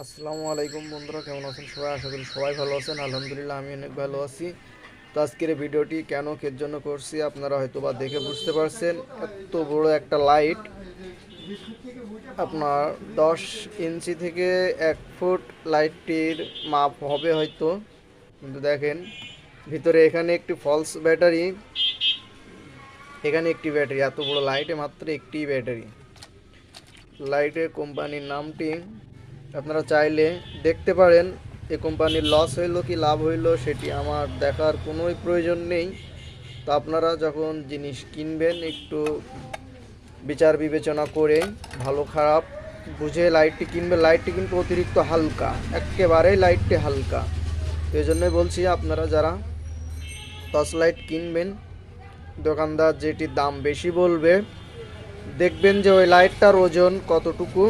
আসসালামু আলাইকুম বন্ধুরা, কেমন আছেন সবাই? আশা করি সবাই ভালো আছেন। আলহামদুলিল্লাহ আমি অনেক ভালো আছি। তো আজকের এই ভিডিওটি কেন কের জন্য করছি আপনারা হয়তো বা দেখে বুঝতে পারছেন। এত বড় একটা লাইট, আপনার 10 ইঞ্চি থেকে 1 ফুট লাইটটির মাপ হবে হয়তো, কিন্তু দেখেন ভিতরে এখানে একটি ফলস ব্যাটারি, এখানে একটি ব্যাটারি। এত বড় লাইটে মাত্র একটি ব্যাটারি। লাইটের কোম্পানির নামটি আপনারা চাইলে দেখতে পারেন। এই কোম্পানির লস হইলো কি লাভ হইলো সেটি আমার দেখার কোনোই প্রয়োজন নেই। তো আপনারা যখন জিনিস কিনবেন একটু বিচার বিবেচনা করে ভালো খারাপ বুঝে লাইটটি কিনবেন। লাইটটি কিন্তু অতিরিক্ত হালকা, একেবারেই লাইটটি হালকা। তো এই জন্যই বলছি আপনারা যারা টর্চ লাইট কিনবেন, দোকানদার যেটির দাম বেশি বলবে দেখবেন যে ওই লাইটটার ওজন কতটুকু,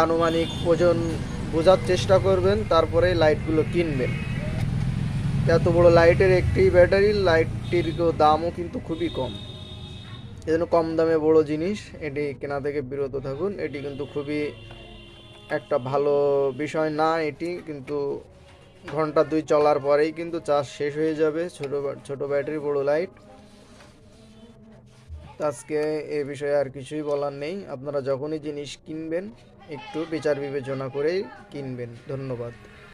আনুমানিক ওজন বোঝার চেষ্টা করবেন, তারপরে লাইটগুলো কিনবেন। এত বড় লাইটের একটি ব্যাটারি, লাইটটির দামও কিন্তু খুবই কম। এজন্য কম দামে বড় জিনিস এটি কেনা থেকে বিরত থাকুন। এটি কিন্তু খুবই একটা ভালো বিষয় না। এটি কিন্তু ঘন্টা 2 চলার পরেই কিন্তু চার্জ শেষ হয়ে যাবে। ছোট ব্যাটারি, বড় লাইট। আজকে এ বিষয়ে আর কিছুই বলার নেই। আপনারা যখনই জিনিস কিনবেন একটু বিচার বিবেচনা করেই কিনবেন। ধন্যবাদ।